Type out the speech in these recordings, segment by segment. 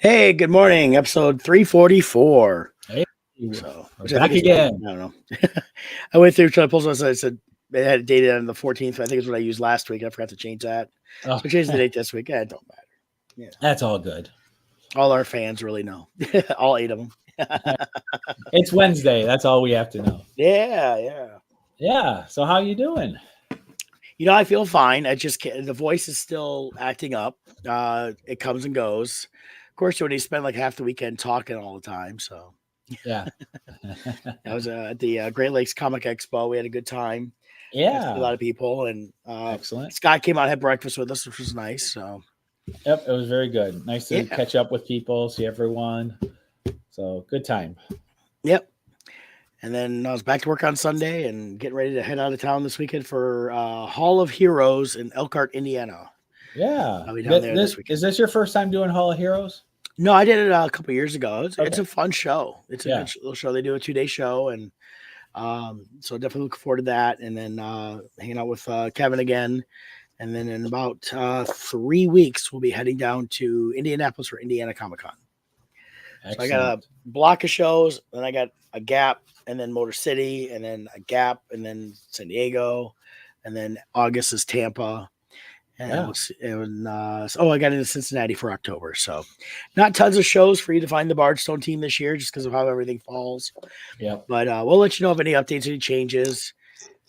Hey, good morning. Episode 344. Hey, So, we're which I think back is, again. I don't know. I went through trying to pull something. I said it had it dated on the 14th. I think is what I used last week. I forgot to change that. Oh, So I changed the date this week. It don't matter. Yeah. that's all good. All our fans really know. All 8 of them. It's Wednesday. That's all we have to know. Yeah, yeah. Yeah. So how you doing? I feel fine. I just can't, the voice is still acting up. It comes and goes. Of course, when you spend like half the weekend talking all the time. So Yeah. I was at the Great Lakes Comic Expo. We had a good time. Got to see a lot Yeah. of people, and Excellent. Scott came out, had breakfast with us, which was nice. So Yep. It was very good. Nice to yeah, catch up with people, see everyone. So good time. yep. And then I was back to work on Sunday and getting ready to head out of town this weekend for Hall of Heroes in Elkhart, Indiana. Yeah. I'll be down there this weekend. Is this your first time doing Hall of Heroes? No, I did it a couple years ago. It's Okay. a fun show. It's a Yeah. good little show. They do a 2-day show, and so definitely looking forward to that. And then hanging out with Kevin again. And then in about 3 weeks, we'll be heading down to Indianapolis for Indiana Comic Con. So I got a Excellent. block of shows, then I got a gap, and then Motor City, and then a gap, and then San Diego, and then August is Tampa. And Yeah. I got into Cincinnati for October. So not tons of shows for you to find the Bardstone team this year just because of how everything falls. Yep. But we'll let you know if any updates, any changes.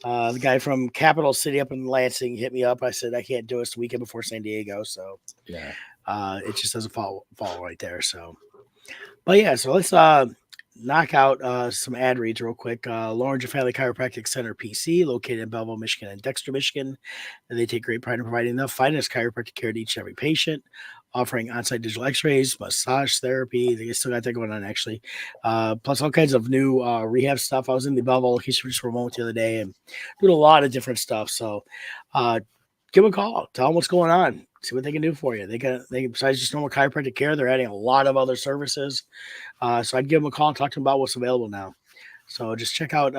The guy from Capital City up in Lansing hit me up. I said I can't do it. It's the weekend before San Diego, so Yeah. it just doesn't fall right there. So, but yeah, so let's knock out some ad reads real quick. Lawrence Family Chiropractic Center PC, located in Belleville, Michigan, and Dexter, Michigan, and they take great pride in providing the finest chiropractic care to each and every patient. Offering on-site digital X-rays, massage therapy. They still got that going on actually. Plus all kinds of new rehab stuff. I was in the Belleville location just for a moment the other day and doing a lot of different stuff. So give them a call. Tell them what's going on. See what they can do for you. They besides just normal chiropractic care, they're adding a lot of other services. So I'd give them a call and talk to them about what's available now. So just check out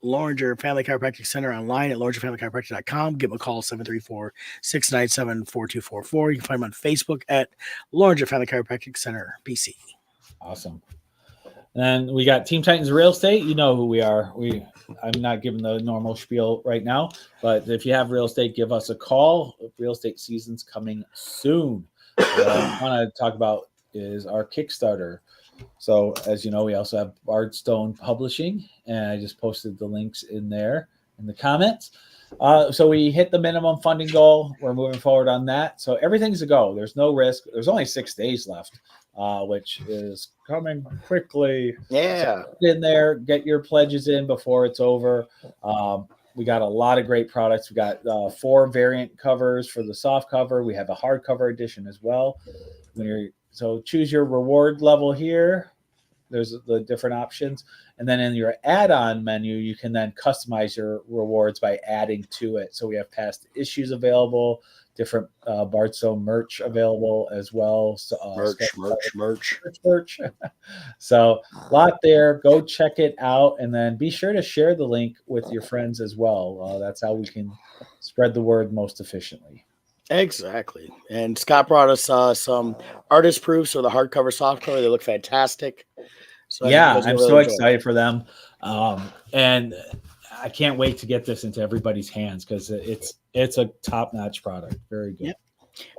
Loringer Family Chiropractic Center online at LoringerFamilyChiropractic.com. Give them a call, 734-697-4244. You can find them on Facebook at Loringer Family Chiropractic Center, PC. Awesome. And we got Team Titans Real Estate. You know who we are. I'm not giving the normal spiel right now, but if you have real estate, give us a call. Real estate season's coming soon. What I want to talk about is our Kickstarter. So as you know, we also have Bardstone Publishing, and I just posted the links in there in the comments. So we hit the minimum funding goal. We're moving forward on that. So everything's a go. There's no risk. There's only 6 days left, which is coming quickly. Yeah. So get in there, get your pledges in before it's over. We got a lot of great products. We got 4 variant covers for the soft cover. We have a hardcover edition as well. So choose your reward level here. There's the different options. And then in your add-on menu, you can then customize your rewards by adding to it. So we have past issues available, different Bardstone merch available as well. So, merch. So a lot there. Go check it out. And then be sure to share the link with your friends as well. That's how we can spread the word most efficiently. Exactly. And Scott brought us some artist proofs of the hardcover, softcover. They look fantastic. So yeah, I'm so excited for them. And I can't wait to get this into everybody's hands because it's a top-notch product. Very good. Yep.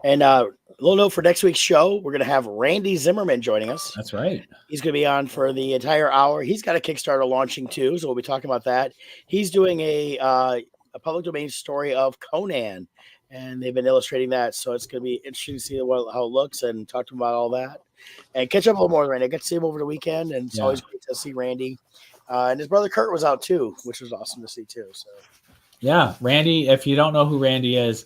And a little note for next week's show, we're going to have Randy Zimmerman joining us. That's right. He's going to be on for the entire hour. He's got a Kickstarter launching too, so we'll be talking about that. He's doing a public domain story of Conan, and they've been illustrating that, so it's going to be interesting to see how it looks and talk to him about all that. And catch up a little more with Randy. I got to see him over the weekend, and it's always great to see Randy. And his brother Kurt was out too, which was awesome to see too. So, yeah, Randy. If you don't know who Randy is,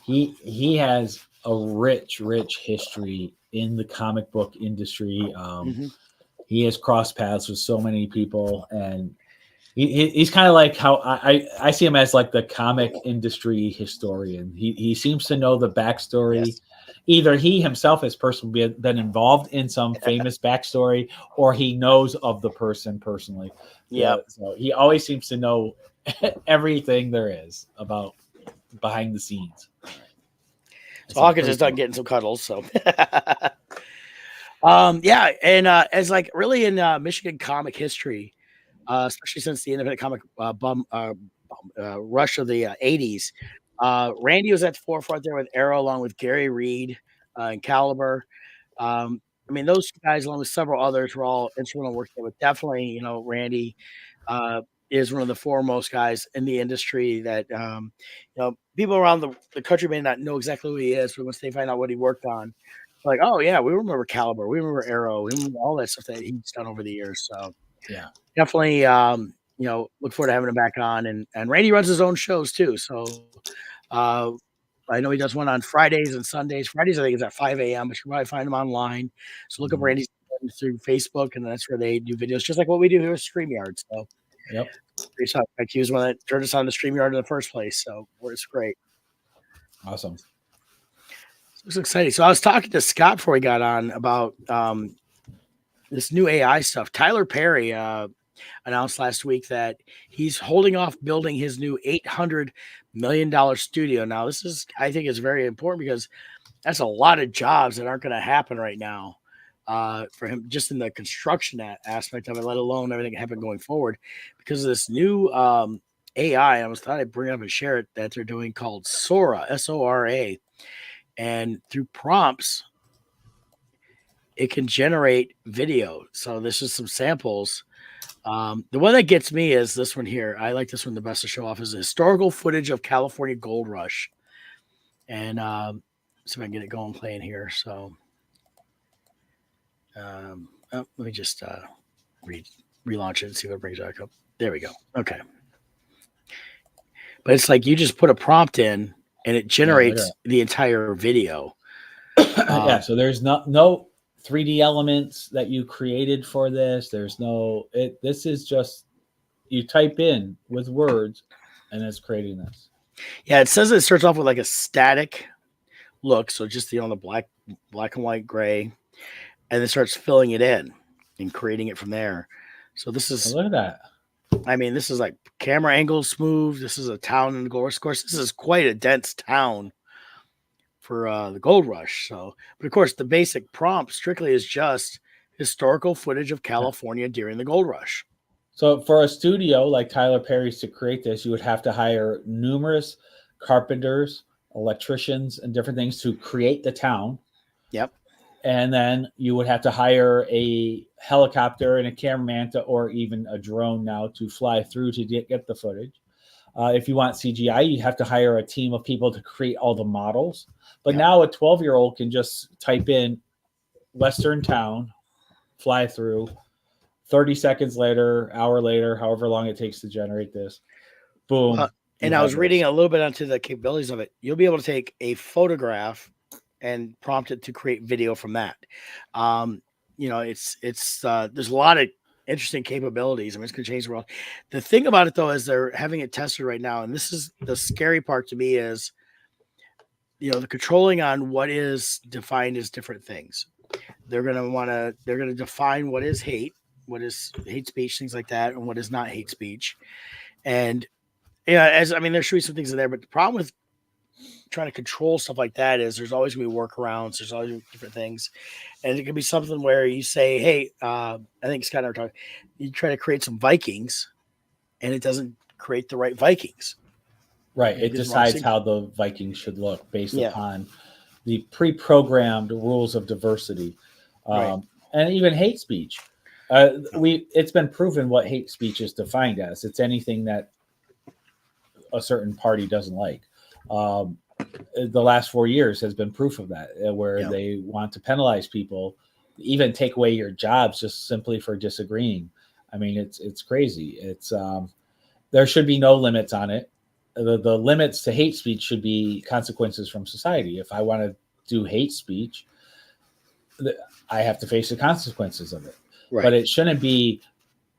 he has a rich history in the comic book industry. He has crossed paths with so many people, and he's kind of like how I see him as like the comic industry historian. He seems to know the backstory. Yes. Either he himself has personally been involved in some famous backstory, or he knows of the person personally. Yeah. So he always seems to know everything there is about behind the scenes. So Hawkins is done getting some cuddles. So Yeah, and as like really in Michigan comic history, especially since the independent comic rush of the '80s, Randy was at the forefront there with Arrow, along with Gary Reed and Caliber. I mean, those guys, along with several others, were all instrumental in working there. But definitely, Randy uh, is one of the foremost guys in the industry that people around the country may not know exactly who he is, but once they find out what he worked on, like, oh yeah, we remember Caliber, we remember Arrow, we remember all that stuff that he's done over the years. So Yeah. definitely, look forward to having him back on. And Randy runs his own shows too. So uh, I know he does one on Fridays and Sundays. Fridays, I think, is at 5 a.m., but you can probably find him online. So look up Mhm. Randy's through Facebook, and that's where they do videos, just like what we do here with StreamYard. So Yep. great stuff. Like he was one that turned us on the StreamYard in the first place. So it's great. Awesome. It's exciting. So I was talking to Scott before we got on about this new AI stuff. Tyler Perry announced last week that he's holding off building his new $800 million studio. Now, this is, I think, is very important because that's a lot of jobs that aren't going to happen right now for him, just in the construction aspect of it, let alone everything that happened going forward, because of this new AI. I was thought I'd bring it up and share it that they're doing called Sora, SORA, and through prompts it can generate video. So this is some samples. The one that gets me is this one here. I like this one the best to show off is historical footage of California gold rush. And see if I can get it going playing here. So let me just relaunch it and see what it brings back up. There we go. Okay. But it's like you just put a prompt in and it generates the entire video. Yeah, so there's no 3D elements that you created for this. There's no this is just you type in with words and it's creating this. Yeah, it says it starts off with like a static look, so just the black and white gray, and then starts filling it in and creating it from there. So this is look at that. I mean, this is like camera angle smooth. This is a town in the gold rush. Of course, this is quite a dense town for the gold rush. So, but of course, the basic prompt strictly is just historical footage of California during the gold rush. So for a studio like Tyler Perry's to create this, you would have to hire numerous carpenters, electricians, and different things to create the town. Yep. And then you would have to hire a helicopter and a cameraman or even a drone now to fly through to get the footage. If you want CGI, you have to hire a team of people to create all the models. But now a 12-year-old can just type in Western town, fly through. 30 seconds later, hour later, however long it takes to generate this, boom. And I was reading a little bit onto the capabilities of it. You'll be able to take a photograph and prompt it to create video from that. It's there's a lot of interesting capabilities. I mean, it's going to change the world. The thing about it though is they're having it tested right now, and this is the scary part to me is, the controlling on what is defined as different things. They're going to define what is hate speech, things like that, and what is not hate speech. And there should be some things in there, but the problem with trying to control stuff like that is there's always going to be workarounds. There's always different things. And it can be something where you say, hey, I think Scott and I were talking, you try to create some Vikings and it doesn't create the right Vikings. Right. It decides how the Vikings should look based upon the pre-programmed rules of diversity. And even hate speech. It's been proven what hate speech is defined as. It's anything that a certain party doesn't like. The last 4 years has been proof of that, where they want to penalize people, even take away your jobs just simply for disagreeing. I mean, it's crazy. It's there should be no limits on it. The limits to hate speech should be consequences from society. If I want to do hate speech, I have to face the consequences of it. Right. But it shouldn't be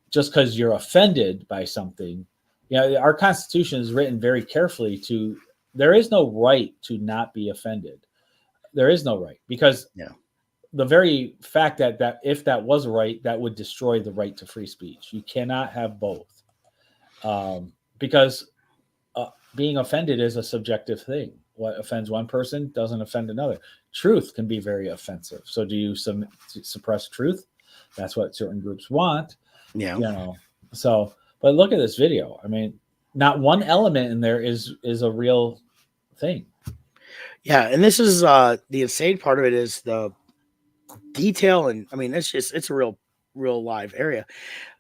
just because you're offended by something. Our Constitution is written very carefully there is no right to not be offended. There is no right, because the very fact that if that was a right, that would destroy the right to free speech. You cannot have both, because being offended is a subjective thing. What offends one person doesn't offend another. Truth can be very offensive. So do you suppress truth? That's what certain groups want. Yeah. You know. So, but look at this video. I mean, not one element in there is a real thing. Yeah, and this is the insane part of it is the detail, and I mean it's a real live area.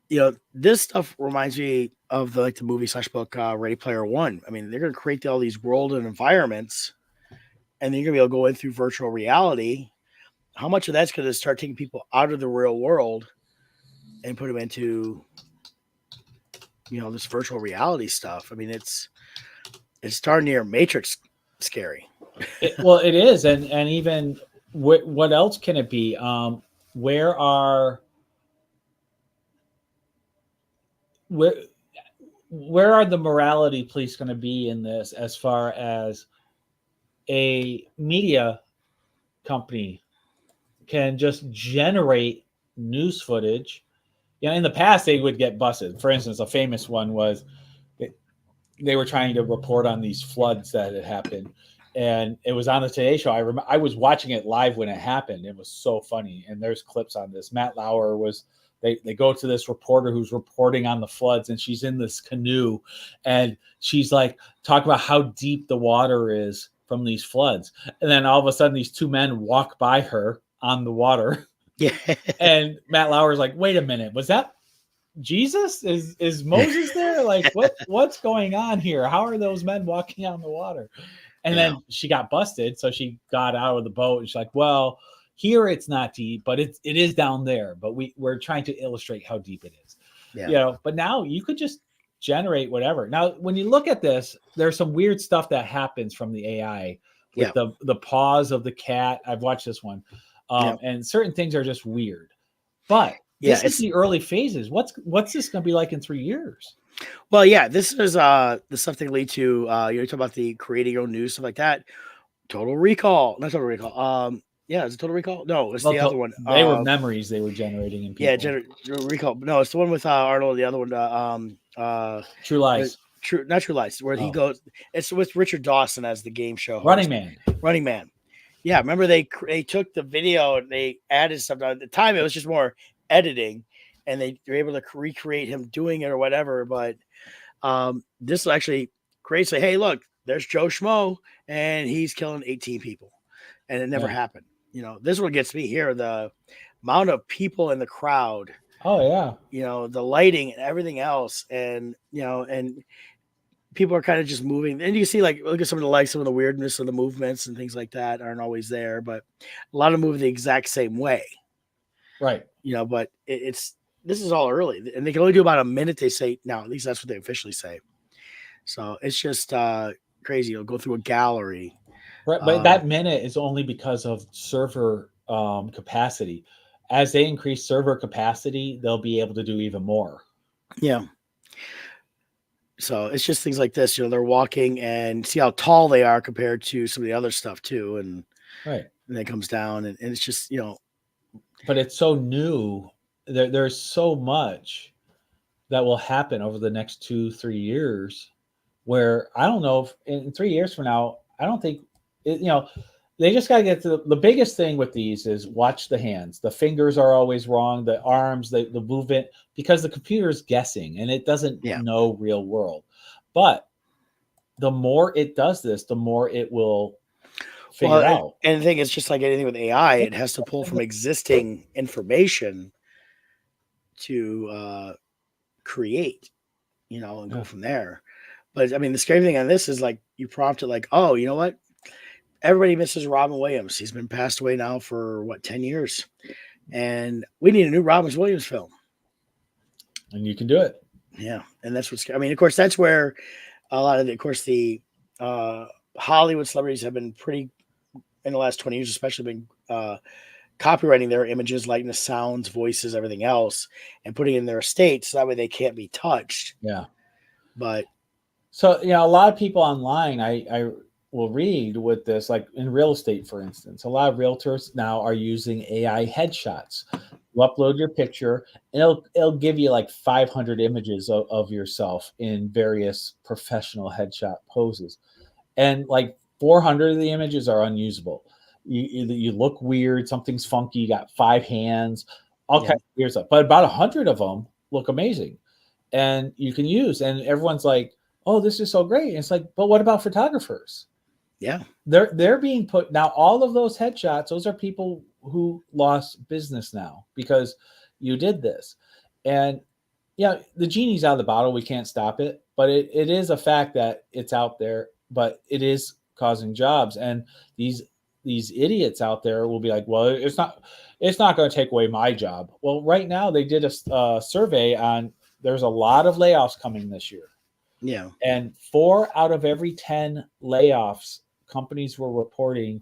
You know, this stuff reminds me of the movie / book Ready Player One. I mean, they're gonna create all these world and environments, and then you're gonna be able to go in through virtual reality. How much of that's gonna start taking people out of the real world and put them into this virtual reality stuff? I mean, it's darn near Matrix scary. Well, it is, and even what else can it be? Where are the morality police going to be in this, as far as a media company can just generate news footage? You know, in the past they would get busted. For instance, a famous one was they were trying to report on these floods that had happened, and it was on the Today Show. I was watching it live when it happened. It was so funny, and there's clips on this. Matt Lauer was. They go to this reporter who's reporting on the floods, and she's in this canoe, and she's like talking about how deep the water is from these floods. And then all of a sudden, these two men walk by her on the water. Yeah. And Matt Lauer's like, "Wait a minute, was that Jesus? Is Moses there? Like, what's going on here? How are those men walking on the water?" And then she got busted, so she got out of the boat, and she's like, "Well, here it's not deep, but it is down there. But we're trying to illustrate how deep it is." Yeah. You know, but now you could just generate whatever. Now, when you look at this, there's some weird stuff that happens from the AI with the paws of the cat. I've watched this one. And certain things are just weird. But this is the early phases. What's this going to be like in 3 years? Well, yeah, this is the stuff they lead to. You're talking about the creating your own news, stuff like that. Total Recall, not Total Recall. Yeah, is it Total Recall? No, it's the other one. They were memories they were generating in people. Yeah, Recall. No, it's the one with Arnold. The other one, True Lies. Not True Lies. Where he goes. It's with Richard Dawson as the game show host. Running Man. Yeah, remember they took the video and they added stuff. At the time, it was just more editing, and they were able to recreate him doing it or whatever. But this will actually create, say, hey, look, there's Joe Schmo, and he's killing 18 people, and it never happened. You know, this one gets me here. The amount of people in the crowd. Oh yeah. You know, the lighting and everything else, and and people are kind of just moving. And you see, like, look at some of the weirdness of the movements and things like that aren't always there, but a lot of move the exact same way. Right. You know, but this is all early, and they can only do about a minute. They say now, at least that's what they officially say. So it's just crazy. You'll go through a gallery. Right, but that minute is only because of server capacity. As they increase server capacity, they'll be able to do even more. Yeah. So it's just things like this. You know, they're walking and see how tall they are compared to some of the other stuff too, and right. And then it comes down, and it's just But it's so new. There's so much that will happen over the next 2-3 years, where I don't know if in 3 years from now, I don't think. They just got to get to the biggest thing with these is watch the hands. The fingers are always wrong. The arms, the movement, because the computer is guessing and it doesn't know real world. But the more it does this, the more it will figure out. And the thing is, just like anything with AI, it has to pull from existing information to create, and go from there. But I mean, the scary thing on this is like you prompt it like, oh, you know what? Everybody misses Robin Williams. He's been passed away now for 10 years. And we need a new Robin Williams film. And you can do it. Yeah. And that's what's, I mean, of course, that's where a lot of the Hollywood celebrities have been pretty, in the last 20 years, especially been copywriting their images, likeness, sounds, voices, everything else, and putting it in their estates. So that way they can't be touched. Yeah. But. So, a lot of people online, I will read with this, like in real estate, for instance, a lot of realtors now are using AI headshots. You upload your picture, and it'll give you like 500 images of yourself in various professional headshot poses, and like 400 of the images are unusable. You look weird, something's funky. You got 5 hands, all Yeah. kinds of weird stuff. But about 100 of them look amazing, and you can use. And everyone's like, "Oh, this is so great!" And it's like, but what about photographers? Yeah. They're being put now. All of those headshots, those are people who lost business now because you did this. And yeah, the genie's out of the bottle. We can't stop it, but it is a fact that it's out there. But it is causing jobs, and these idiots out there will be like, well, it's not going to take away my job. Well, right now they did a survey on. There's a lot of layoffs coming this year. Yeah. And 4 out of every 10 layoffs, companies were reporting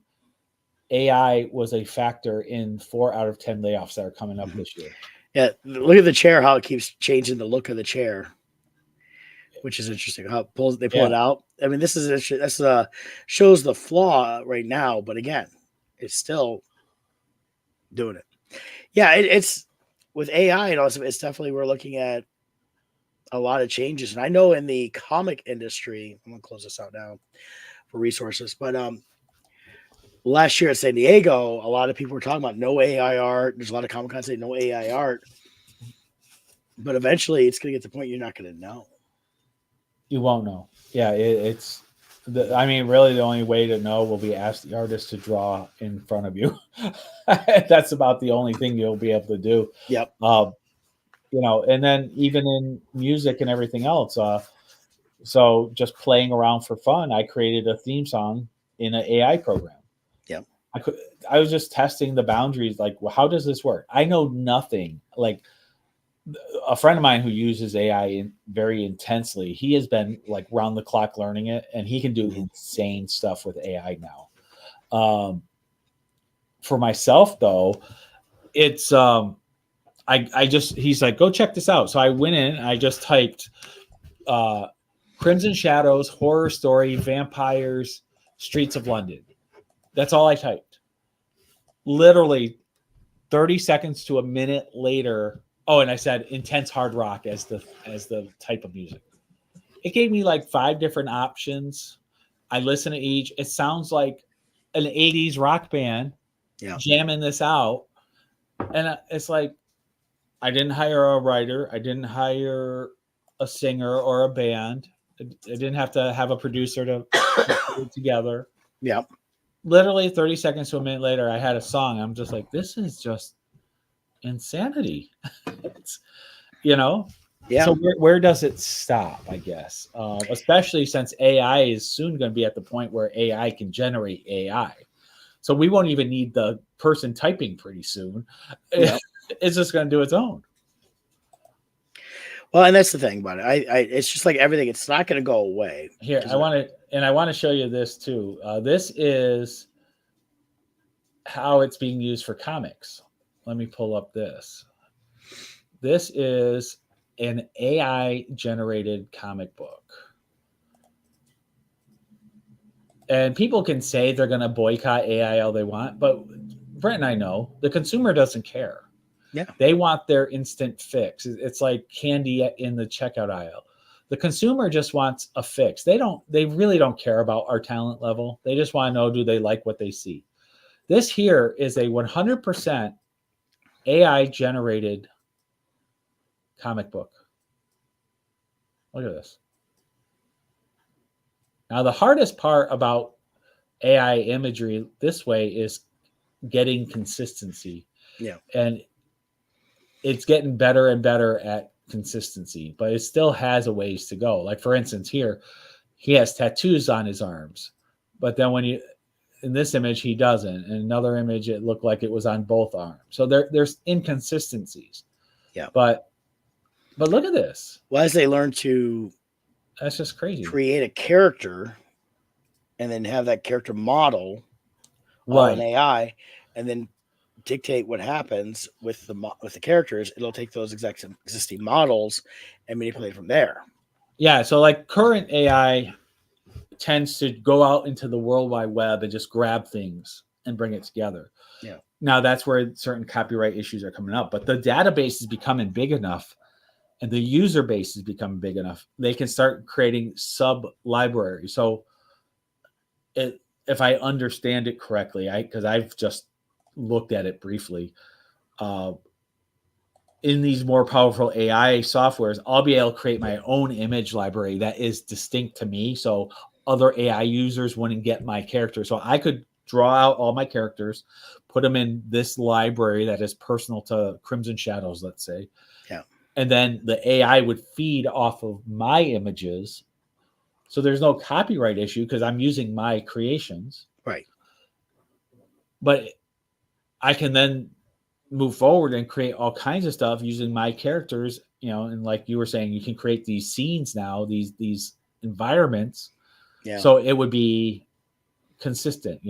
AI was a factor in 4 out of 10 layoffs that are coming up this year. Yeah. Look at the chair, how it keeps changing the look of the chair, which is interesting. How they pull it out. I mean, this is that's shows the flaw right now, but again, it's still doing it. Yeah, it's with AI and also it's definitely we're looking at a lot of changes. And I know in the comic industry, I'm gonna close this out now for resources, but last year at San Diego, a lot of people were talking about no AI art. There's a lot of Comic Con saying no AI art, but eventually it's gonna get to the point you're not gonna know. You won't know. Yeah, it's. I mean, really, the only way to know will be ask the artist to draw in front of you. That's about the only thing you'll be able to do. Yep. And then even in music and everything else. So just playing around for fun, I created a theme song in an AI program. Yep. I was just testing the boundaries. Like, well, how does this work? I know nothing. Like, a friend of mine who uses AI very intensely, he has been like round the clock learning it, and he can do insane stuff with AI now. For myself though, it's he's like, go check this out. So I went in, I just typed Crimson Shadows, horror story, vampires, streets of London. That's all I typed. Literally 30 seconds to a minute later. Oh, and I said intense hard rock as the type of music. It gave me like 5 different options. I listened to each. It sounds like an 80s rock band jamming this out. And it's like, I didn't hire a writer. I didn't hire a singer or a band. I didn't have to have a producer to put it together. Yeah. Literally 30 seconds to a minute later, I had a song. I'm just like, this is just insanity. It's, Yeah. So where does it stop, I guess? Especially since AI is soon going to be at the point where AI can generate AI. So we won't even need the person typing pretty soon. Yeah. It's just going to do its own. Well, and that's the thing about it. It's just like everything. It's not going to go away. Here, I want to show you this too. This is how it's being used for comics. Let me pull up this. This is an AI generated comic book. And people can say they're going to boycott AI all they want, but Brent and I know the consumer doesn't care. Yeah. They want their instant fix. It's like candy in the checkout aisle. The consumer just wants a fix. They really don't care about our talent level. They just want to know, do they like what they see? This here is a 100% AI generated comic book. Look at this. Now, the hardest part about AI imagery this way is getting consistency. Yeah. And it's getting better and better at consistency, but it still has a ways to go. Like, for instance, here, he has tattoos on his arms, but then in this image, he doesn't. In another image, it looked like it was on both arms. So there's inconsistencies. Yeah. But look at this. Well, as they learn to that's just crazy. Create a character and then have that character model right an AI and then dictate what happens with the characters. It'll take those existing models and manipulate from there. Yeah. So like current AI tends to go out into the World Wide Web and just grab things and bring it together. Yeah. Now that's where certain copyright issues are coming up, but the database is becoming big enough and the user base is becoming big enough. They can start creating sub libraries. So if I understand it correctly, because I've just looked at it briefly, in these more powerful AI softwares, I'll be able to create my own image library that is distinct to me. So other AI users wouldn't get my character. So I could draw out all my characters, put them in this library that is personal to Crimson Shadows, let's say. Yeah. And then the AI would feed off of my images. So there's no copyright issue because I'm using my creations. Right. But I can then move forward and create all kinds of stuff using my characters, and like you were saying, you can create these scenes now, these environments. Yeah. So it would be consistent,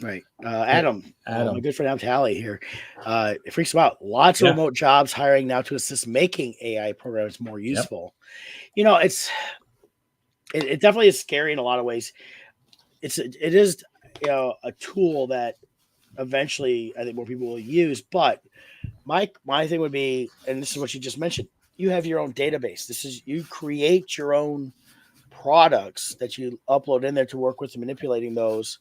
Right. Adam, my good friend Tally here. It freaks him out. Lots of Yeah. remote jobs hiring now to assist making AI programs more useful. It definitely is scary in a lot of ways. It is a tool that eventually I think more people will use. But my thing would be, and this is what you just mentioned, you have your own database. You create your own products that you upload in there to work with and manipulating those.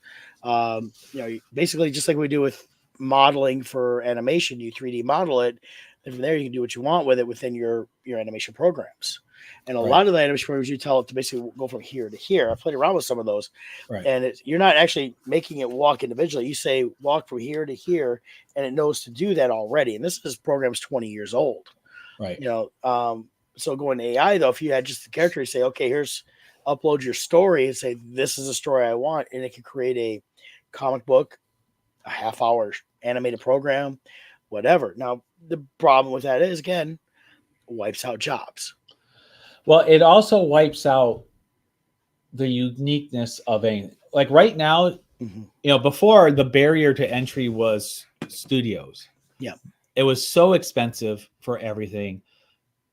Basically just like we do with modeling for animation, you 3D model it, and from there you can do what you want with it within your animation programs. And a lot of the animation programs, you tell it to basically go from here to here. I played around with some of those, and you're not actually making it walk individually. You say walk from here to here, and it knows to do that already. And this program's 20 years old, right? So going to AI though, if you had just the character, you say, okay, upload your story and say this is a story I want, and it can create a comic book, a half-hour animated program, whatever. Now the problem with that is, again, wipes out jobs. Well, it also wipes out the uniqueness of like right now, before the barrier to entry was studios. Yeah. It was so expensive for everything.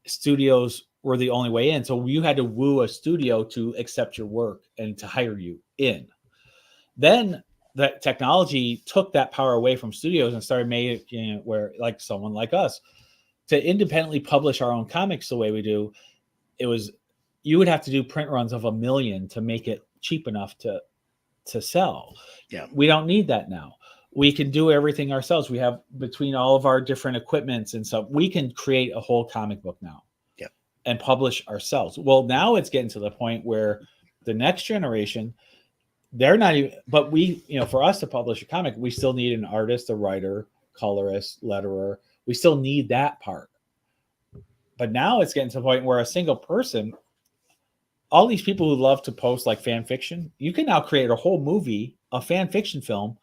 Studios were the only way in. So you had to woo a studio to accept your work and to hire you in. Then the technology took that power away from studios and started making it where, like someone like us, to independently publish our own comics the way we do, you would have to do print runs of 1 million to make it cheap enough to sell. Yeah. We don't need that now. We can do everything ourselves. We have, between all of our different equipments and stuff, we can create a whole comic book now. Yeah. And publish ourselves. Well, now it's getting to the point where the next generation, they're not even, but for us to publish a comic, we still need an artist, a writer, colorist, letterer. We still need that part. But now it's getting to the point where a single person, all these people who love to post like fan fiction, you can now create a whole movie, a fan fiction film,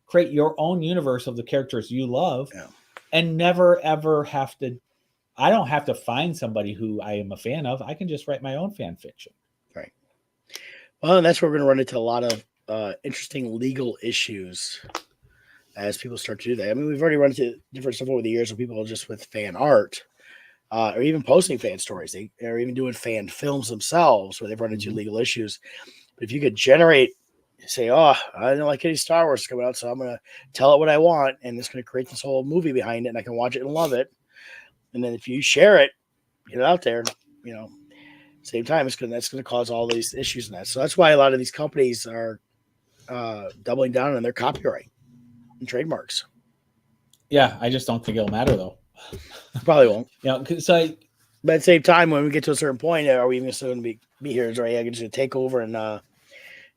create your own universe of the characters you love, and never ever have to. I don't have to find somebody who I am a fan of. I can just write my own fan fiction. Right. Well, and that's where we're going to run into a lot of interesting legal issues as people start to do that. I mean, we've already run into different stuff over the years with people just with fan art. Or even posting fan stories. They are even doing fan films themselves where they've run into legal issues. But if you could say, oh, I don't like any Star Wars coming out, so I'm going to tell it what I want, and it's going to create this whole movie behind it, and I can watch it and love it. And then if you share it, get it out there, same time, that's going to cause all these issues in that. So that's why a lot of these companies are doubling down on their copyright and trademarks. Yeah, I just don't think it'll matter, though. Probably won't. But at the same time, when we get to a certain point, are we even still going to be here? Is our AI going to take over and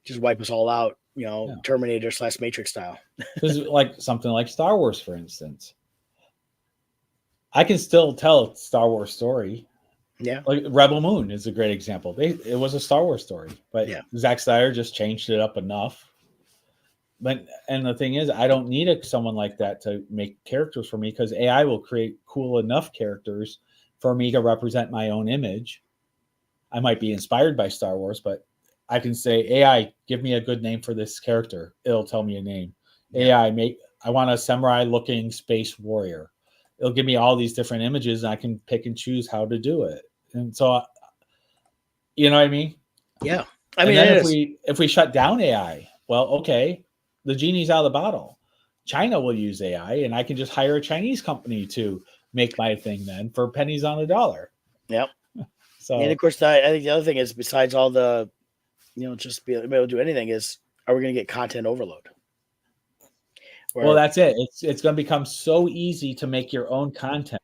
just wipe us all out? Terminator / Matrix style. This is like something like Star Wars, for instance. I can still tell a Star Wars story. Yeah, like Rebel Moon is a great example. It was a Star Wars story, but Zack Snyder just changed it up enough. And the thing is, I don't need someone like that to make characters for me, because AI will create cool enough characters for me to represent my own image. I might be inspired by Star Wars, but I can say, AI, give me a good name for this character. It'll tell me a name. AI, I want a samurai-looking space warrior. It'll give me all these different images, and I can pick and choose how to do it. And so, you know what I mean? Yeah. I mean, if we shut down AI, well, okay, the genie's out of the bottle. China will use AI, and I can just hire a Chinese company to make my thing then for pennies on the dollar. Yep. So, And of course, I think the other thing is, besides all the, just be able to do anything, is, are we going to get content overload? well, that's it. It's going to become so easy to make your own content.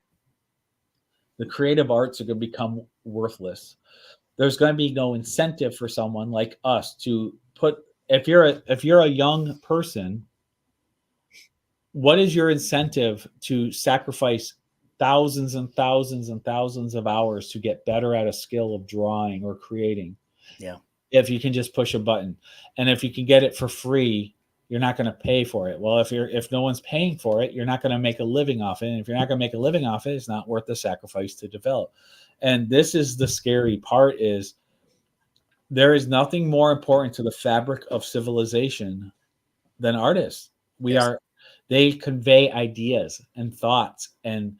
The creative arts are going to become worthless. There's going to be no incentive for someone like us to put. If you're a young person, what is your incentive to sacrifice thousands and thousands and thousands of hours to get better at a skill of drawing or creating? Yeah. If you can just push a button, and if you can get it for free, you're not going to pay for it. Well, if no one's paying for it, you're not going to make a living off it. And if you're not going to make a living off it, it's not worth the sacrifice to develop. And this is the scary part: is there is nothing more important to the fabric of civilization than artists. They convey ideas and thoughts and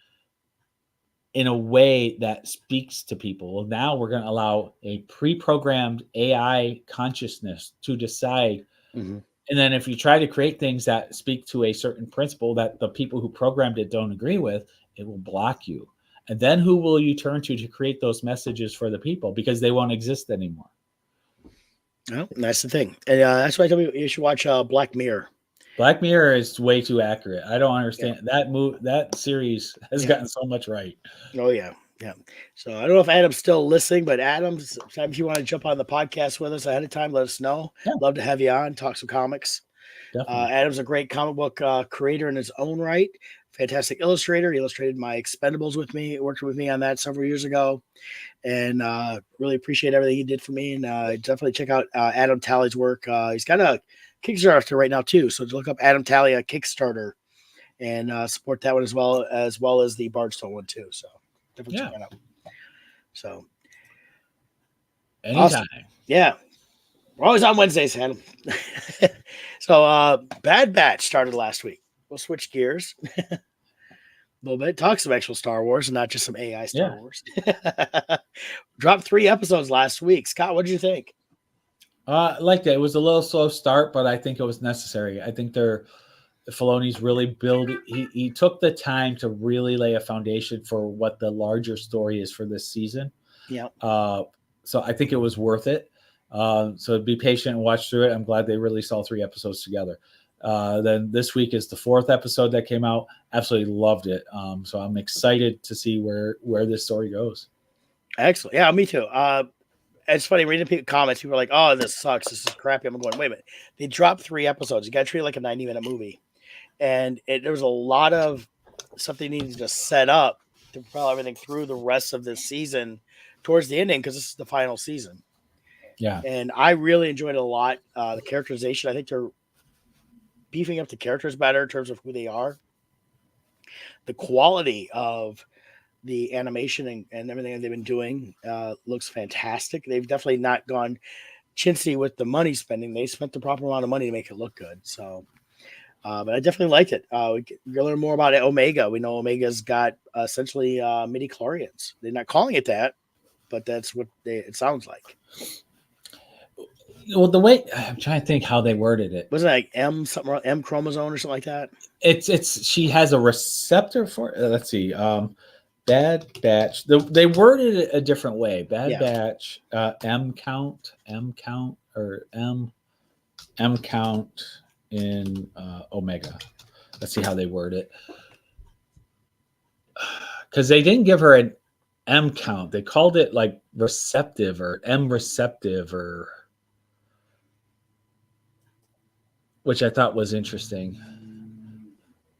in a way that speaks to people. Well, now we're going to allow a pre-programmed AI consciousness to decide. Mm-hmm. And then if you try to create things that speak to a certain principle that the people who programmed it don't agree with, it will block you. And then who will you turn to create those messages for the people? Because they won't exist anymore. Well, that's the thing. And that's why I tell you should watch Black Mirror. Black Mirror is way too accurate. I don't understand that series has gotten so much right. Oh yeah. Yeah. So I don't know if Adam's still listening, but Adam, sometimes if you want to jump on the podcast with us ahead of time, let us know. Yeah. Love to have you on, talk some comics. Adam's a great comic book creator in his own right. Fantastic illustrator. He illustrated my Expendables with me, worked with me on that several years ago. And really appreciate everything he did for me. And definitely check out Adam Talley's work. He's got a Kickstarter right now too. So look up Adam Talley Kickstarter and support that one as well as the Bardstone one too. So definitely check that out. So anytime. Awesome. Yeah. We're always on Wednesdays, Adam. So Bad Batch started last week. We'll switch gears a little bit. Talk some actual Star Wars and not just some AI Star Wars. Dropped 3 episodes last week. Scott, what did you think? Like that. It was a little slow start, but I think it was necessary. I think Filoni's really he took the time to really lay a foundation for what the larger story is for this season. Yeah. So I think it was worth it. So be patient and watch through it. I'm glad they released all 3 episodes together. Then this week is the 4th episode that came out. Absolutely loved it. So I'm excited to see where this story goes. Excellent. Yeah, me too. It's funny reading comments. People are like, "Oh, this sucks. This is crappy." I'm going, "Wait a minute. They dropped 3 episodes. You got to treat it like a 90-minute movie." And there was a lot of stuff they needed to set up to propel everything through the rest of this season towards the ending, because this is the final season. Yeah. And I really enjoyed it a lot. The characterization, I think they're beefing up the characters better in terms of who they are. The quality of the animation and everything that they've been doing looks fantastic. They've definitely not gone chintzy with the money spending. They spent the proper amount of money to make it look good. So, but I definitely liked it. We can learn more about Omega. We know Omega's got essentially midi-chlorians. They're not calling it that, but that's what it sounds like. Well, the way I'm trying to think how they worded it. Wasn't it like M chromosome or something like that? She has a receptor for let's see. Bad Batch. They worded it a different way. Bad Batch, M count or M count in Omega. Let's see how they word it. Because they didn't give her an M count. They called it like receptive or M receptive or, which I thought was interesting.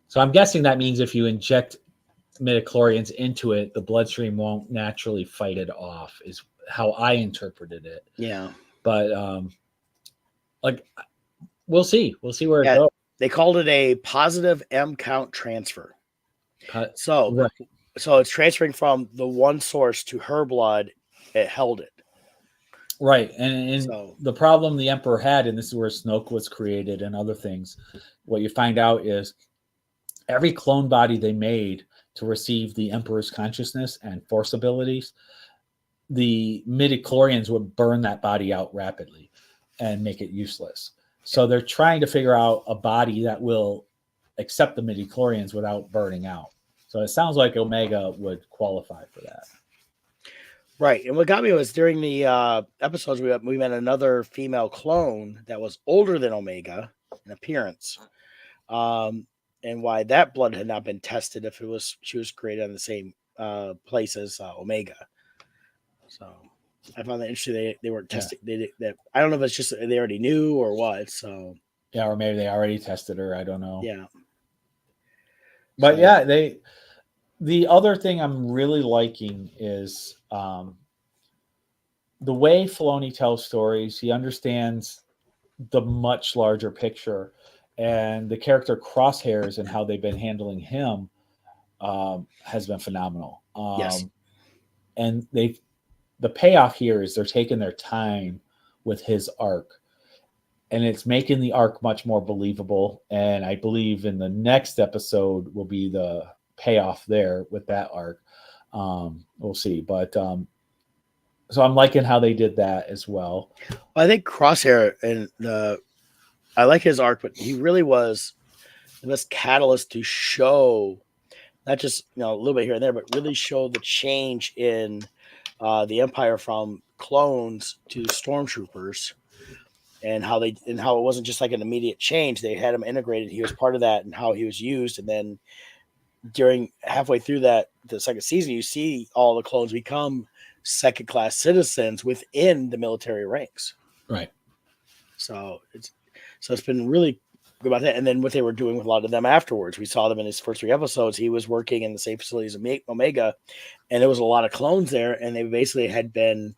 So I'm guessing that means if you inject midichlorians into it, the bloodstream won't naturally fight it off, is how I interpreted it. Yeah. But like we'll see where it goes. They called it a positive M count transfer. So it's transferring from the one source to her blood. It held it. Right. And so, the problem the Emperor had, and this is where Snoke was created and other things, what you find out is every clone body they made to receive the Emperor's consciousness and force abilities, the midichlorians would burn that body out rapidly and make it useless. So they're trying to figure out a body that will accept the midichlorians without burning out. So it sounds like Omega would qualify for that. Right. And what got me was during the episodes, we met another female clone that was older than Omega in appearance. And why that blood had not been tested if she was created on the same place as Omega. So I found that interesting. They weren't testing. That I don't know if it's just they already knew or what. So yeah, or maybe they already tested her. I don't know. Yeah. But so, yeah, the other thing I'm really liking is the way Filoni tells stories. He understands the much larger picture, and the character Crosshairs and how they've been handling him has been phenomenal. Yes. And the payoff here is they're taking their time with his arc, and it's making the arc much more believable. And I believe in the next episode will be the payoff there with that arc. We'll see, but so I'm liking how they did that as well. I think Crosshair I like his arc, but he really was the best catalyst to show not just a little bit here and there, but really show the change in the Empire from clones to stormtroopers, and how it wasn't just like an immediate change. They had him integrated. He was part of that, and how he was used. And then during halfway through the second season, you see all the clones become second-class citizens within the military ranks. Right. So it's been really good about that. And then what they were doing with a lot of them afterwards, we saw them in his first 3 episodes. He was working in the same facilities as Omega, and there was a lot of clones there, and they basically had been,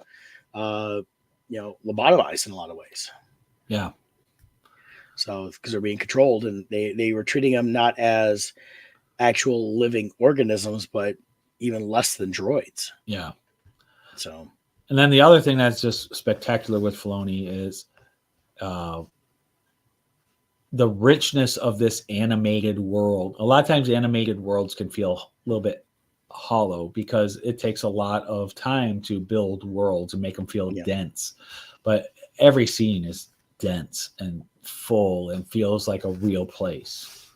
lobotomized in a lot of ways. Yeah. So because they're being controlled, and they were treating them not as actual living organisms, but even less than droids. Yeah. So, and then the other thing that's just spectacular with Filoni is the richness of this animated world. A lot of times animated worlds can feel a little bit hollow because it takes a lot of time to build worlds and make them feel dense. But every scene is dense and full and feels like a real place.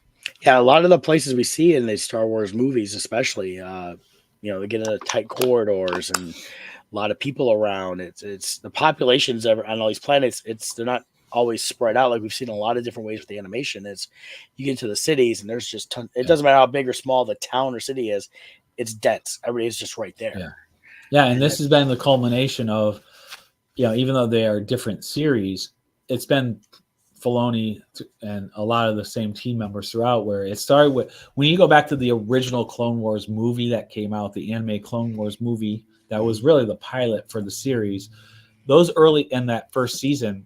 Yeah, a lot of the places we see in the Star Wars movies, especially, they get into tight corridors and a lot of people around. It's the populations on all these planets. They're not always spread out like we've seen a lot of different ways with the animation. Is you get into the cities and there's just it doesn't matter how big or small the town or city is, it's dense. Everybody's just right there. And this has been the culmination of, even though they are different series, it's been Filoni and a lot of the same team members throughout, where it started with, when you go back to the original Clone Wars movie that came out, the anime Clone Wars movie, that was really the pilot for the series. Those early in that first season,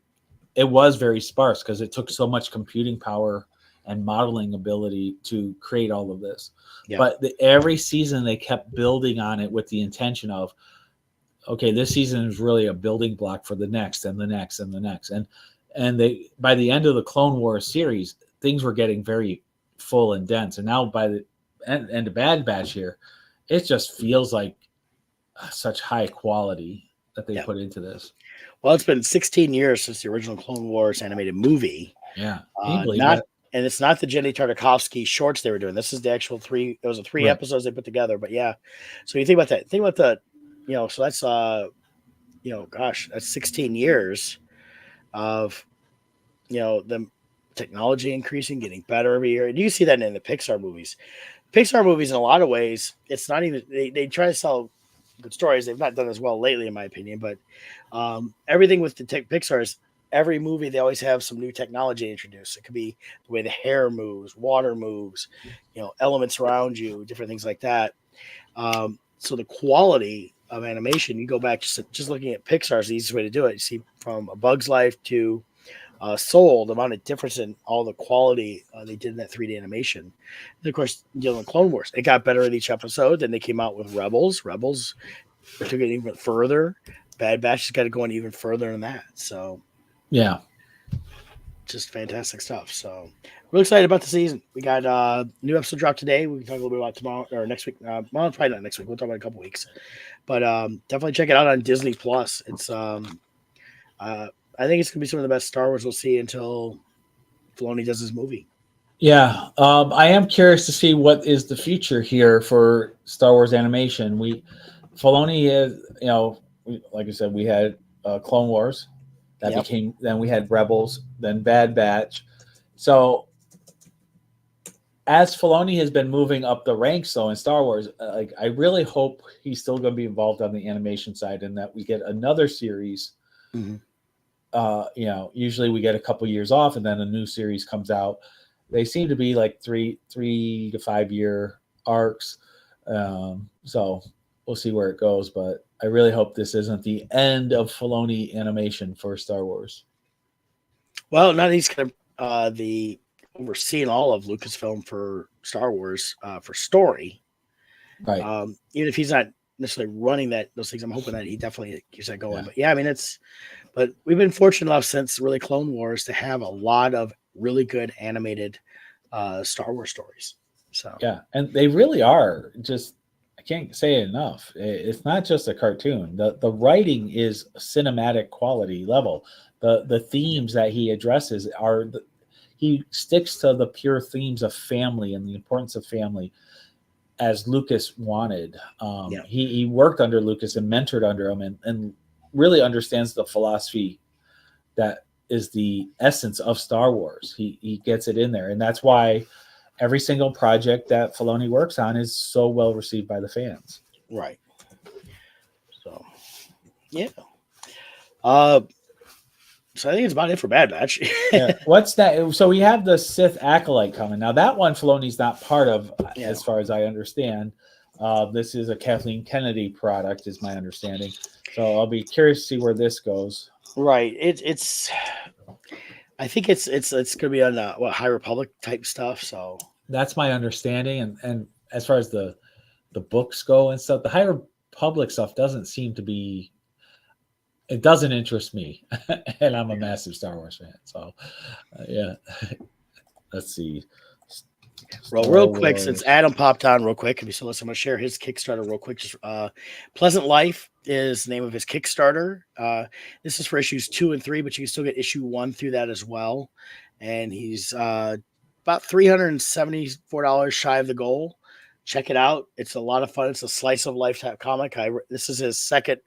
it was very sparse because it took so much computing power and modeling ability to create all of this. Yeah. But every season they kept building on it with the intention of, okay, this season is really a building block for the next and the next and the next. And they, by the end of the Clone Wars series, things were getting very full and dense. And now by the end of Bad Batch here, it just feels like such high quality that they put into this. Well, it's been 16 years since the original Clone Wars animated movie. Yeah. And it's not the Jenny Tartakovsky shorts they were doing. This is the actual 3. It was the 3 episodes they put together. But yeah, so you think about that. Think about the, so that's, that's 16 years of, the technology increasing, getting better every year. And you see that in the Pixar movies. Pixar movies, in a lot of ways, it's not even, they try to sell good stories. They've not done as well lately, in my opinion, but everything with the Pixar is, every movie, they always have some new technology introduced. It could be the way the hair moves, water moves, elements around you, different things like that. So the quality of animation, you go back just looking at Pixar is the easiest way to do it. You see from A Bug's Life to Soul, the amount of difference in all the quality they did in that 3D animation. And of course, in Clone Wars, it got better in each episode. Then they came out with Rebels. Rebels took it even further. Bad Batch has got to go on even further than that. So, yeah, just fantastic stuff. So, really excited about the season. We got a new episode dropped today. We can talk a little bit about tomorrow or next week. Well, probably not next week. We'll talk about it in a couple weeks. But definitely check it out on Disney Plus. It's I think it's gonna be some of the best Star Wars we'll see until Filoni does his movie. Yeah, I am curious to see what is the future here for Star Wars animation. Filoni is, like I said, we had Clone Wars, that Yep. became, then we had Rebels, then Bad Batch. So as Filoni has been moving up the ranks, though, in Star Wars, like I really hope he's still going to be involved on the animation side, and that we get another series. Mm-hmm. Usually we get a couple years off, and then a new series comes out. They seem to be like 3 to 5 year arcs. So we'll see where it goes, but I really hope this isn't the end of Filoni animation for Star Wars. Well, now he's kind of the overseeing all of Lucasfilm for Star Wars for story. Right. Even if he's not necessarily running those things, I'm hoping that he definitely keeps that going. Yeah. But yeah, I mean, but we've been fortunate enough since really Clone Wars to have a lot of really good animated Star Wars stories. So yeah, and they really are just, I can't say it enough. It's not just a cartoon. The writing is cinematic quality level. The themes that he addresses he sticks to the pure themes of family and the importance of family as Lucas wanted. Yeah. He worked under Lucas and mentored under him, and really understands the philosophy that is the essence of Star Wars. He gets it in there, and that's why every single project that Filoni works on is so well received by the fans. Right. So yeah. So I think it's about it for Bad Batch. Yeah. What's that? So we have the Sith Acolyte coming. Now that one Filoni's not part of, as far as I understand. This is a Kathleen Kennedy product, is my understanding. So I'll be curious to see where this goes. Right. It's. I think it's going to be on High Republic type stuff. So that's my understanding. And as far as the books go and stuff, the High Republic stuff doesn't seem to be. It doesn't interest me, and I'm a massive Star Wars fan. So, yeah. Let's see. Real quick, since Adam popped on real quick, if you still listen, I'm going to share his Kickstarter real quick. Just Pleasant Life is the name of his Kickstarter. This is for issues 2 and 3, but you can still get issue 1 through that as well. And he's about $374 shy of the goal. Check it out. It's a lot of fun. It's a slice of life type comic. This is his second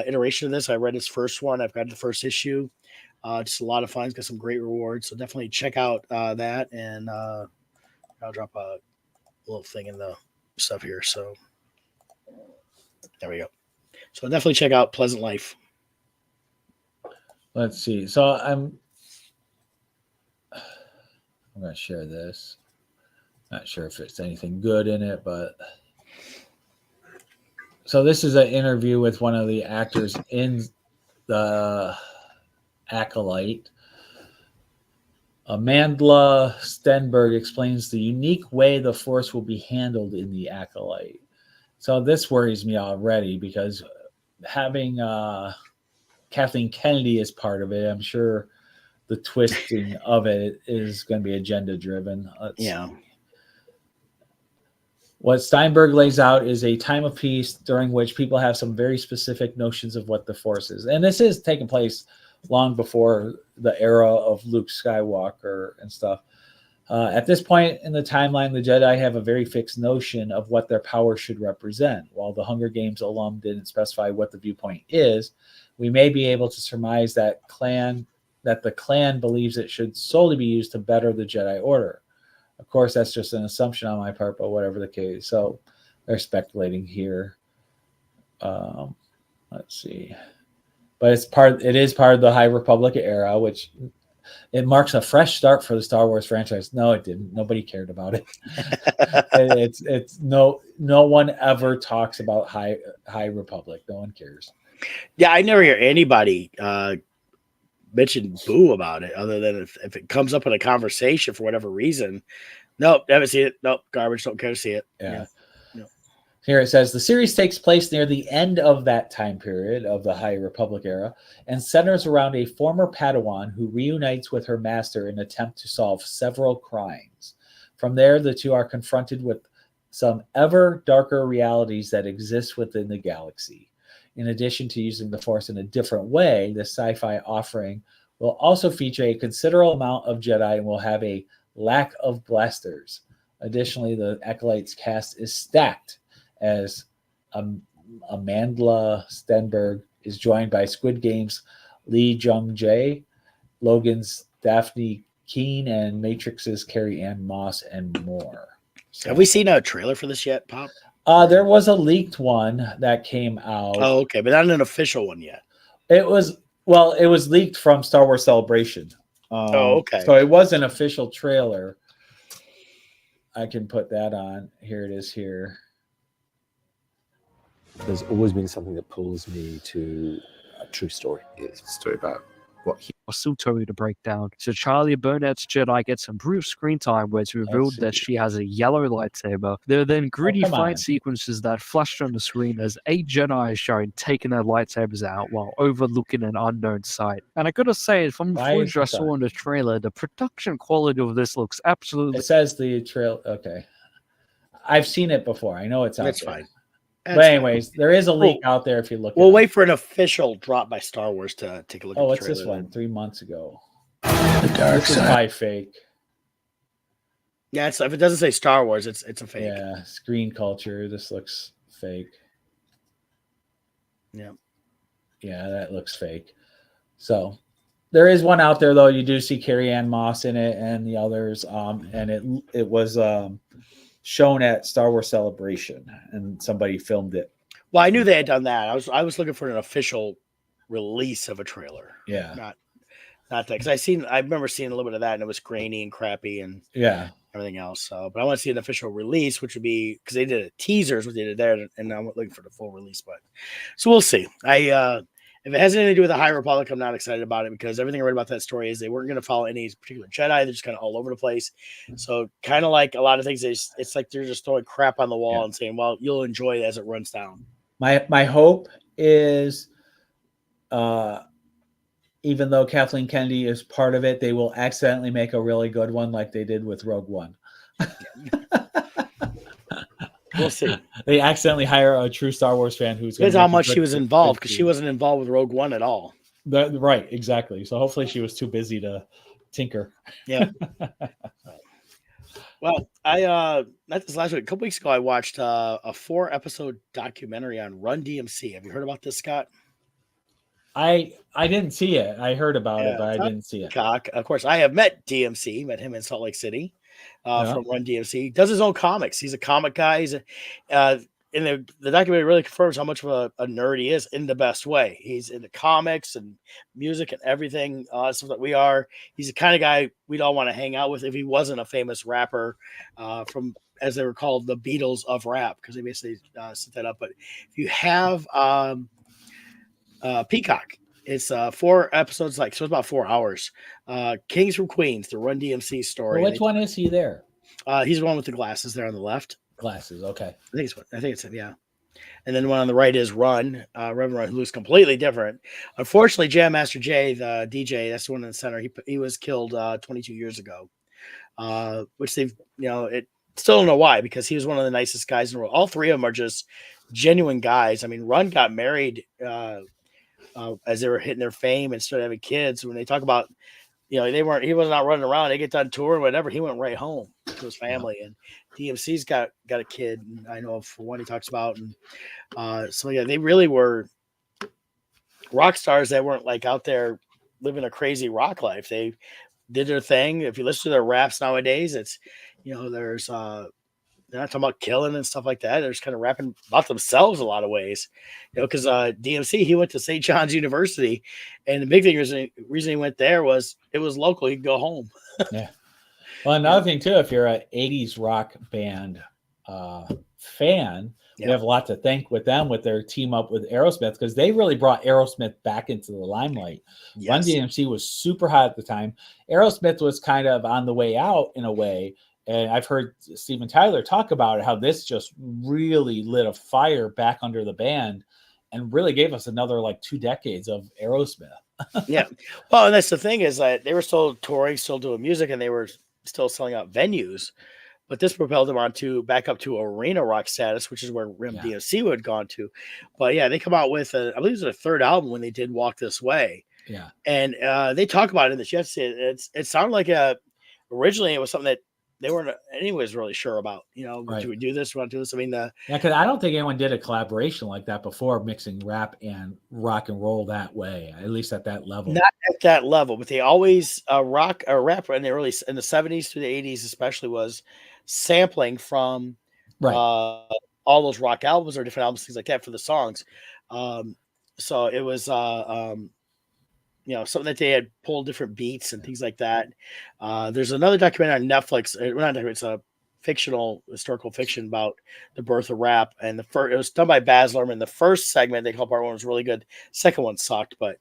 iteration of this. I read his first one. I've got the first issue. Just a lot of fun. It's got some great rewards. So definitely check out that. And I'll drop a little thing in the stuff here. So there we go. So definitely check out Pleasant Life. Let's see. So I'm going to share this. Not sure if it's anything good in it, but so this is an interview with one of the actors in the Acolyte. Amandla Stenberg explains the unique way the Force will be handled in the Acolyte. So this worries me already, because having Kathleen Kennedy as part of it, I'm sure the twisting of it is going to be agenda driven. Yeah. What Steinberg lays out is a time of peace during which people have some very specific notions of what the Force is. And this is taking place long before the era of Luke Skywalker and stuff. At this point in the timeline, the Jedi have a very fixed notion of what their power should represent. While the Hunger Games alum didn't specify what the viewpoint is, we may be able to surmise that the clan believes it should solely be used to better the Jedi Order. Of course, that's just an assumption on my part, but whatever the case. So they're speculating here. Let's see. But it is part of the High Republic era, which it marks a fresh start for the Star Wars franchise. No, it didn't. Nobody cared about it. it's no one ever talks about High Republic. No one cares. Yeah, I never hear anybody mention boo about it, other than if it comes up in a conversation for whatever reason. Nope, haven't seen it. Nope, garbage. Don't care to see it. Yeah. Nope. Here it says the series takes place near the end of that time period of the High Republic era and centers around a former Padawan who reunites with her master in an attempt to solve several crimes. From there, the two are confronted with some ever darker realities that exist within the galaxy. In addition to using the Force in a different way, the sci-fi offering will also feature a considerable amount of Jedi and will have a lack of blasters. Additionally, the Acolytes cast is stacked as Amandla Stenberg is joined by Squid Game's Lee Jung-jae, Logan's Daphne Keane, and Matrix's Carrie Ann Moss, and more. So, Have we seen a trailer for this yet, Pop? there was a leaked one that came out. Oh, okay, but not an official one yet. It was leaked from Star Wars Celebration. Okay. So it was an official trailer. I can put that on. Here it is here. There's always been something that pulls me to a true story. It's a story about what he Sutori to break down. So Charlie Burnett's Jedi gets some brief screen time where it's revealed that she has a yellow lightsaber. There are then gritty fight sequences that flashed on the screen as 8 Jedi is shown taking their lightsabers out while overlooking an unknown sight. And I gotta say, from the footage I saw in the trailer, the production quality of this looks absolutely... It says the trail... Okay. I've seen it before. I know it's out That's there. fine. But anyways, there is a leak out there if you look. We'll wait for an official drop by Star Wars to take a look. Oh, at the what's trailer this one? 3 months ago. The dark This is probably fake. Yeah, if it doesn't say Star Wars, it's a fake. Yeah, screen culture. This looks fake. Yeah. Yeah, that looks fake. So there is one out there though. You do see Carrie Ann Moss in it and the others. And it was shown at Star Wars Celebration, and somebody filmed it. Well, I knew they had done that. I was looking for an official release of a trailer. Yeah, not that, because I remember seeing a little bit of that, and it was grainy and crappy and everything else. So, but I want to see an official release, which would be because they did a teaser, is what they did there, and I'm looking for the full release. But so we'll see. If it has anything to do with the High Republic, I'm not excited about it because everything I read about that story is they weren't going to follow any particular Jedi. They're just kind of all over the place. So kind of like a lot of things, it's like they're just throwing crap on the wall and saying, well, you'll enjoy it as it runs down. My hope is, even though Kathleen Kennedy is part of it, they will accidentally make a really good one like they did with Rogue One. We'll see. They accidentally hire a true Star Wars fan who's depends how much she was involved, because she wasn't involved with Rogue One at all. Right, exactly. So hopefully she was too busy to tinker. Yeah. Well, not this last week, a couple weeks ago, I watched a 4-episode documentary on Run DMC. Have you heard about this, Scott? I didn't see it. I heard about it, but I didn't see it. Of course, I have met DMC, met him in Salt Lake City from Run DMC. He does his own comics. He's a comic guy. He's the documentary really confirms how much of a nerd he is in the best way. He's into comics and music and everything, stuff that we are. He's the kind of guy we'd all want to hang out with if he wasn't a famous rapper from, as they were called, the Beatles of rap, because they basically set that up. But if you have Peacock, it's 4 episodes, so it's about 4 hours. Kings from Queens, the Run DMC story. Well, which one is he there? He's the one with the glasses there on the left. Glasses, okay. I think it's him, yeah. And then the one on the right is Run, Reverend Run, who looks completely different. Unfortunately, Jam Master Jay, the DJ, that's the one in the center. He was killed 22 years ago, which they've, it still don't know why, because he was one of the nicest guys in the world. All 3 of them are just genuine guys. I mean, Run got married as they were hitting their fame and started having kids. When they talk about, he wasn't out running around. They get done touring, whatever. He went right home to his family. And DMC's got a kid. And I know for one he talks about. And so yeah, they really were rock stars that weren't like out there living a crazy rock life. They did their thing. If you listen to their raps nowadays, it's, there's they're not talking about killing and stuff like that. They're just kind of rapping about themselves a lot of ways, because DMC, he went to St. John's University, and the big thing reason he went there was it was local. He could go home. Yeah. Well, another thing too, if you're an 80s rock band fan, we have a lot to thank with them with their team up with Aerosmith, because they really brought Aerosmith back into the limelight. Yes. Run DMC was super hot at the time. Aerosmith was kind of on the way out in a way. And I've heard Steven Tyler talk about it, how this just really lit a fire back under the band and really gave us another 2 decades of Aerosmith. Yeah. Well, and that's the thing, is that they were still touring, still doing music, and they were still selling out venues. But this propelled them back up to arena rock status, which is where Rim DMC would have gone to. But yeah, they come out with, I believe it was their 3rd album when they did Walk This Way. Yeah. And they talk about it in this yesterday. It sounded like originally it was something that they weren't anyways really sure about. Right. Do we do this? Want to do this? I mean, Yeah, because I don't think anyone did a collaboration like that before, mixing rap and rock and roll that way, at least at that level. not at that level, but they always rock or rap in the '70s through the '80s, especially was sampling from Right. all those rock albums or different albums, things like that for the songs. So it was something that they had pulled different beats and things like that. There's another documentary on Netflix. It's a fictional historical fiction about the birth of rap, and it was done by Baz Luhrmann. The first segment, they call part one, was really good. Second one sucked, but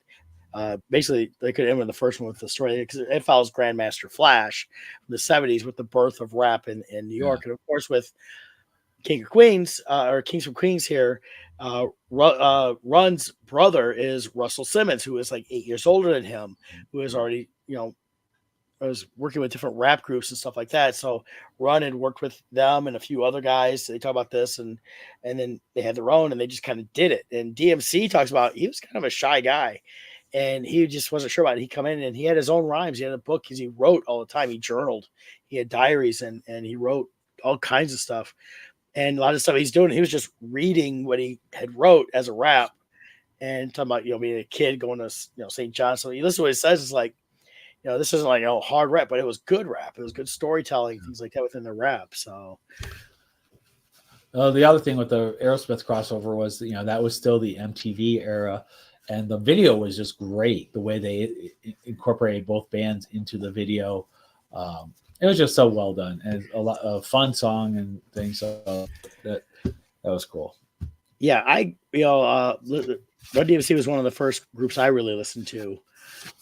basically they could end with the first one with the story because it follows Grandmaster Flash from the '70s with the birth of rap in New York, and of course with King of Queens or Kings from Queens here. Run's brother is Russell Simmons, who is like 8 years older than him, who is already, was working with different rap groups and stuff like that. So Run had worked with them and a few other guys. They talk about this and then they had their own and they just kind of did it. And DMC talks about he was kind of a shy guy and he just wasn't sure about it. He come in and he had his own rhymes. He had a book because he wrote all the time. He journaled, he had diaries and he wrote all kinds of stuff. And a lot of stuff he's doing, he was just reading what he had wrote as a rap and talking about, being a kid going to, St. John. So you listen to what he says, it's like, this isn't like, hard rap, but it was good rap. It was good storytelling, things like that within the rap. So the other thing with the Aerosmith crossover was, that was still the MTV era. And the video was just great. The way they incorporated both bands into the video. It was just so well done and a lot of fun song and things. So that was cool. Yeah, Run DMC was one of the first groups I really listened to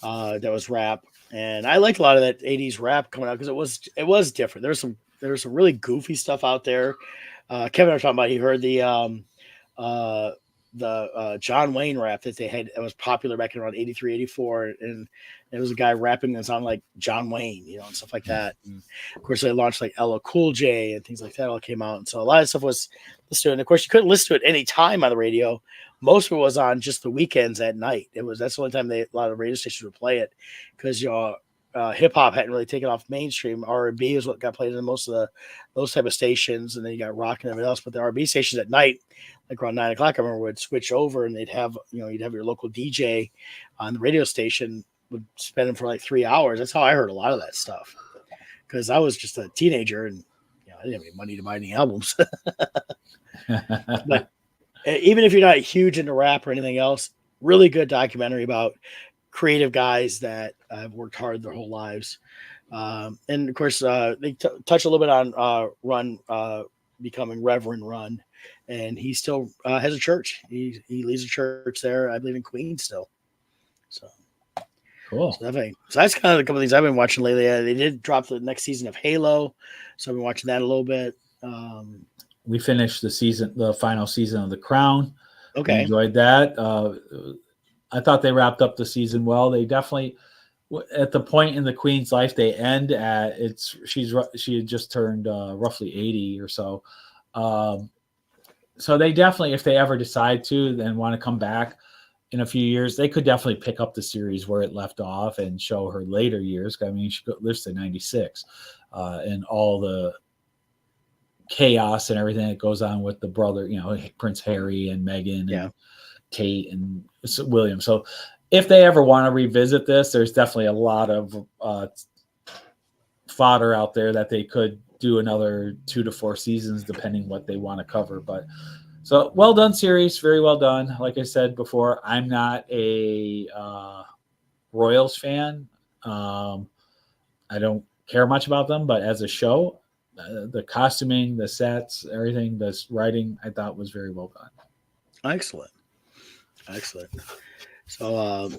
that was rap, and I liked a lot of that '80s rap coming out because it was different. There was some really goofy stuff out there. Kevin and I were talking about he heard the John Wayne rap that they had. It was popular back in around '83, '84, and there was a guy rapping that sounded like John Wayne, and stuff like that. And of course, they launched like LL Cool J and things like that all came out, and so a lot of stuff was listened to. And of course, you couldn't listen to it any time on the radio. Most of it was on just the weekends at night. That's the only time a lot of radio stations would play it because hip hop hadn't really taken off mainstream. R&B is what got played in most of those type of stations, and then you got rock and everything else. But the R&B stations at night, like around 9 o'clock, I remember would switch over, and they'd have you'd have your local DJ on the radio station would spend them for like 3 hours. That's how I heard a lot of that stuff because I was just a teenager and I didn't have any money to buy any albums. But even if you're not huge into rap or anything else, really good documentary about creative guys that have worked hard their whole lives. And of course, they touch a little bit on Run becoming Reverend Run, and he still has a church. He leads a church there, I believe, in Queens still. So cool. So that's kind of a couple of things I've been watching lately. They did drop the next season of Halo, so I've been watching that a little bit. We finished the final season of The Crown. Okay, we enjoyed that. I thought they wrapped up the season well. They definitely, at the point in the Queen's life, they end at she had just turned roughly 80 or so. So they definitely, if they ever decide to, then want to come back in a few years, they could definitely pick up the series where it left off and show her later years. I mean, she lives to 96, and all the chaos and everything that goes on with the brother, Prince Harry and Meghan and Kate and William. So if they ever want to revisit this, there's definitely a lot of fodder out there that they could do another 2 to 4 seasons, depending what they want to cover. But so well done series, very well done. Like I said before, I'm not a Royals fan. I don't care much about them, but as a show, the costuming, the sets, everything, the writing, I thought was very well done. Excellent. So,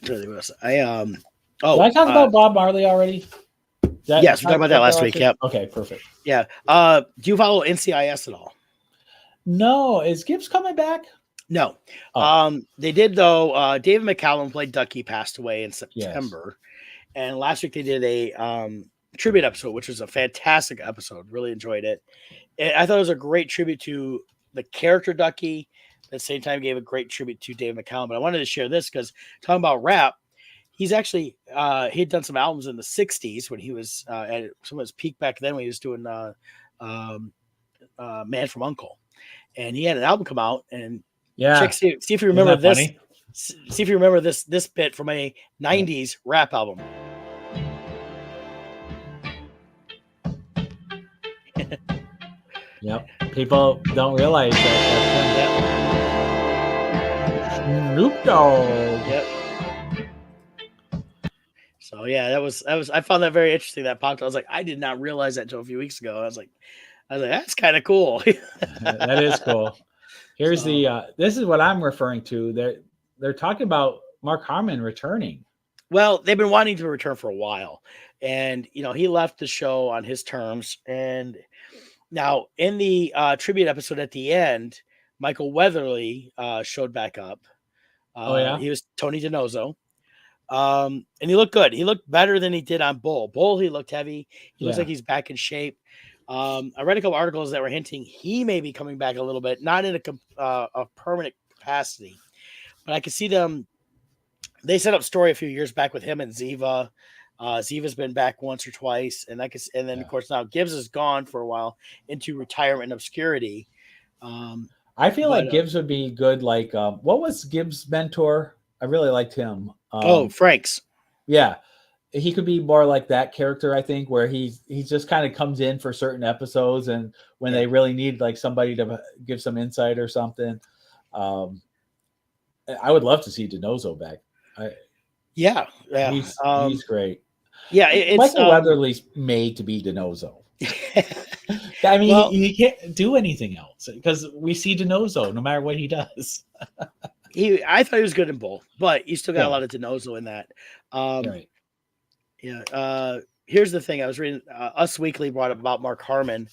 did I talk about Bob Marley already? Yes, we talked about that last week. Yep. Okay, perfect. Yeah. Do you follow NCIS at all? No. Is Gibbs coming back? No. They did though. David McCallum played Ducky, passed away in September, and last week they did a tribute episode, which was a fantastic episode. Really enjoyed it. I thought it was a great tribute to the character Ducky. At the same time, gave a great tribute to Dave McCallum. But I wanted to share this because talking about rap, he's actually he'd done some albums in the '60s when he was at some of his peak back then when he was doing Man from Uncle, and he had an album come out and check see if you remember Isn't that this. funny? See if you remember this bit from a '90s rap album. Yep. People don't realize that. Snoop Dogg. Yep. So yeah, that was I found that very interesting. That popped. I was like, I did not realize that until a few weeks ago. I was like, that's kind of cool. That is cool. Here's this is what I'm referring to. They're talking about Mark Harmon returning. Well, they've been wanting to return for a while, and he left the show on his terms. And now in the tribute episode at the end, Michael Weatherly showed back up. He was Tony DiNozzo. And he looked good. He looked better than he did on Bull. Bull, he looked heavy. He looks like he's back in shape. I read a couple articles that were hinting he may be coming back a little bit, not in a permanent capacity, but I could see them. They set up story a few years back with him and Ziva. Ziva's been back once or twice, and then of course now Gibbs is gone for a while into retirement and obscurity. I feel like Gibbs would be good. Like, what was Gibbs' mentor? I really liked him. Franks. Yeah, he could be more like that character. I think where he just kind of comes in for certain episodes, and when they really need like somebody to give some insight or something. I would love to see DiNozzo back. He's great. Yeah, Michael Weatherly's made to be DiNozzo. I mean, he can't do anything else because we see DiNozzo no matter what he does. I thought he was good in Bull, but you still got a lot of DiNozzo in that. Right. Yeah. Here's the thing. I was reading Us Weekly brought up about Mark Harmon.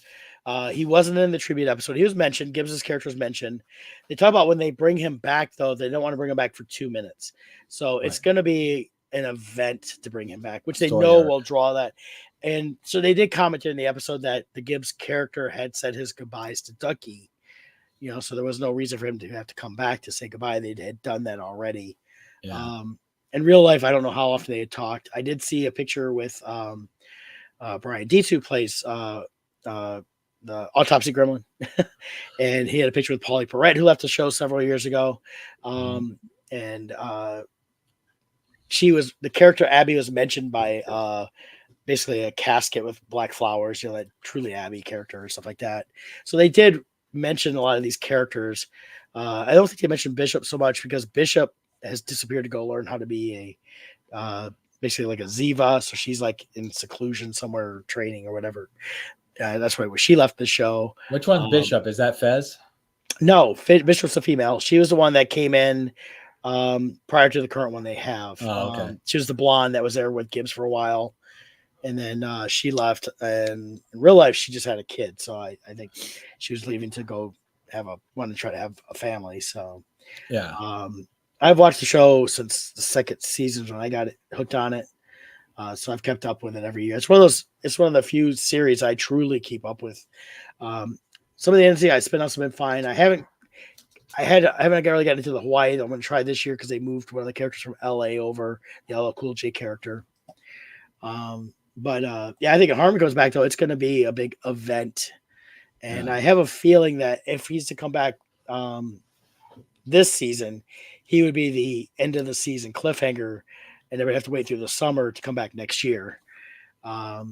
He wasn't in the tribute episode. He was mentioned. Gibbs' character was mentioned. They talk about when they bring him back, though, they don't want to bring him back for 2 minutes. So it's going to be an event to bring him back, which they know will draw that. And so they did comment in the episode that the Gibbs character had said his goodbyes to Ducky. So there was no reason for him to have to come back to say goodbye. They had done that already. Yeah. In real life, I don't know how often they had talked. I did see a picture with Brian Dietz, who plays the Autopsy Gremlin, and he had a picture with Paulie Perrette, who left the show several years ago. And the character Abby was mentioned by basically a casket with black flowers, that truly Abby character or stuff like that. So they did mention a lot of these characters. I don't think they mentioned Bishop so much because Bishop has disappeared to go learn how to be basically like a Ziva. So she's like in seclusion somewhere training or whatever. That's right. Where she left the show. Which one's Bishop? Is that Fez? No, Bishop's a female. She was the one that came in prior to the current one they have. She was the blonde that was there with Gibbs for a while. And then she left, and in real life, she just had a kid. So I think she was leaving to go want to try to have a family. So yeah, I've watched the show since the second season when I got it hooked on it. So I've kept up with it every year. It's one of the few series I truly keep up with. Some of the NCI spin-offs have been fine. I haven't really gotten into the Hawaii that I'm going to try this year because they moved one of the characters from LA over, the LL Cool J character. But I think if Harmon goes back, though, it's going to be a big event. And I have a feeling that if he's to come back this season, he would be the end of the season cliffhanger, and they would have to wait through the summer to come back next year. But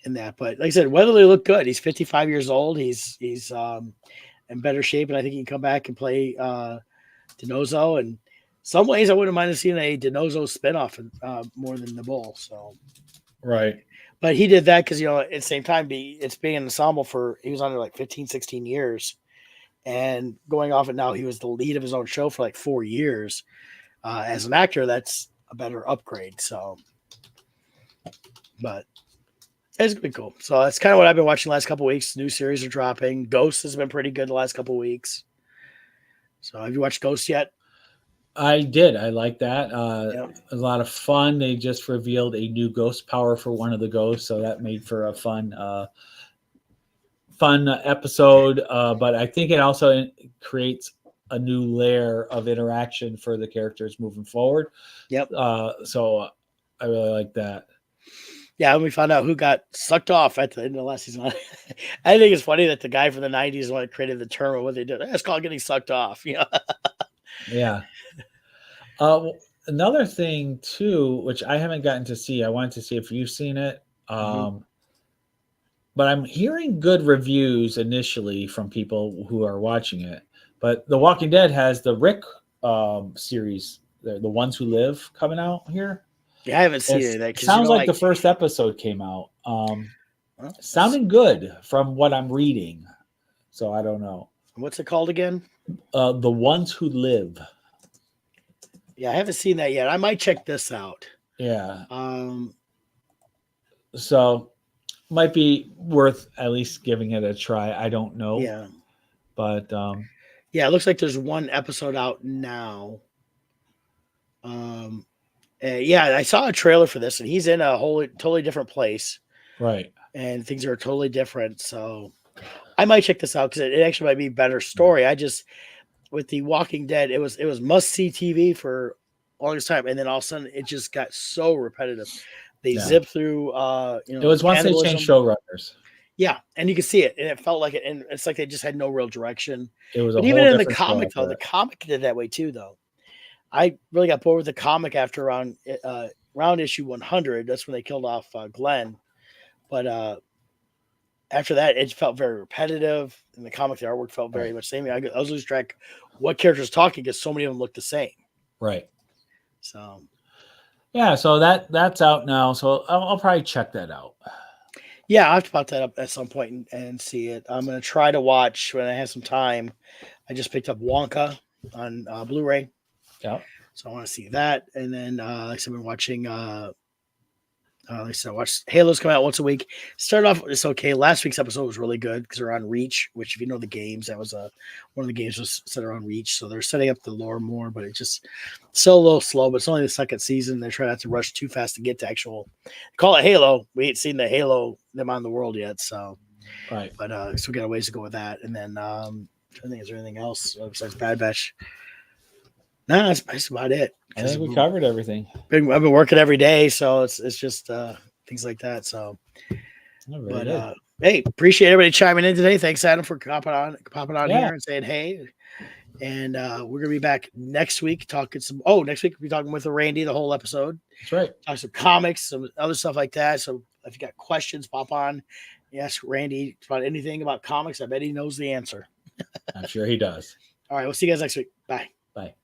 like I said, Weatherly looked good. He's 55 years old. He's in better shape, and I think he can come back and play DiNozzo. And some ways I wouldn't mind seeing a DiNozzo spinoff more than the Bull. So, right. But he did that because, at the same time, it's being an ensemble he was under like 15, 16 years. And going off it now, he was the lead of his own show for like 4 years. As an actor, that's a better upgrade. So, but it's been cool. So that's kind of what I've been watching the last couple of weeks. New series are dropping. Ghost has been pretty good the last couple of weeks. So have you watched Ghost yet? I did. I like that. A lot of fun. They just revealed a new ghost power for one of the ghosts, so that made for a fun episode. But I think it also creates a new layer of interaction for the characters moving forward. Yep. So I really like that. Yeah, and we found out who got sucked off at the end of the last season. I think it's funny that the guy from the '90s one created the term of what they did. It's called getting sucked off. You know? Yeah. Another thing too, which I haven't gotten to see, I wanted to see if you've seen it. But I'm hearing good reviews initially from people who are watching it. But The Walking Dead has the Rick series, the Ones Who Live, coming out here. Yeah, I haven't seen any of that. It sounds like the first episode came out. Sounding good from what I'm reading. So I don't know. What's it called again? The Ones Who Live. Yeah, I haven't seen that yet. I might check this out. Yeah. Um, So might be worth at least giving it a try. I don't know. yeah. But Yeah, it looks like there's one episode out now. Yeah, I saw a trailer for this, and he's in a totally different place, right. and things are totally different. So I might check this out because it actually might be a better story. I just with The Walking Dead, it was must see TV for longest time, and then all of a sudden it just got so repetitive. They zip through. It was once they changed showrunners. Yeah, and you can see it, and it felt like it, and it's like they just had no real direction. It was, but even in the comic though, the comic did that way too. Though, I really got bored with the comic after around issue 100. That's when they killed off Glenn. But after that, it felt very repetitive. In the comic, the artwork felt very much the same. I was losing track what characters talking because so many of them look the same. Right. So. Yeah, so that's out now. So I'll probably check that out. Yeah, I'll have to pop that up at some point and see it. I'm going to try to watch when I have some time. I just picked up Wonka on Blu-ray. Yeah. So I want to see that. And then, like I said, I've been watching, like I said, I watch Halo's come out once a week. Started off, it's okay. Last week's episode was really good because they're on Reach, which if you know the games, that was one of the games was set around Reach. So they're setting up the lore more, but it's just still a little slow, but it's only the second season. They're trying not to rush too fast to get to call it Halo. We ain't seen the Halo them on the world yet. So, right. But so we got a ways to go with that. And then, I think is there anything else besides Bad Batch? No, that's about it. I think we covered everything. I've been working every day, so it's just things like that. So, hey, appreciate everybody chiming in today. Thanks, Adam, for popping on here and saying hey. And we're gonna be back next week talking some. Oh, next week we'll be talking with Randy the whole episode. That's right. Talk some comics, some other stuff like that. So if you got questions, pop on. Ask Randy about anything about comics. I bet he knows the answer. I'm sure he does. All right, we'll see you guys next week. Bye. Bye.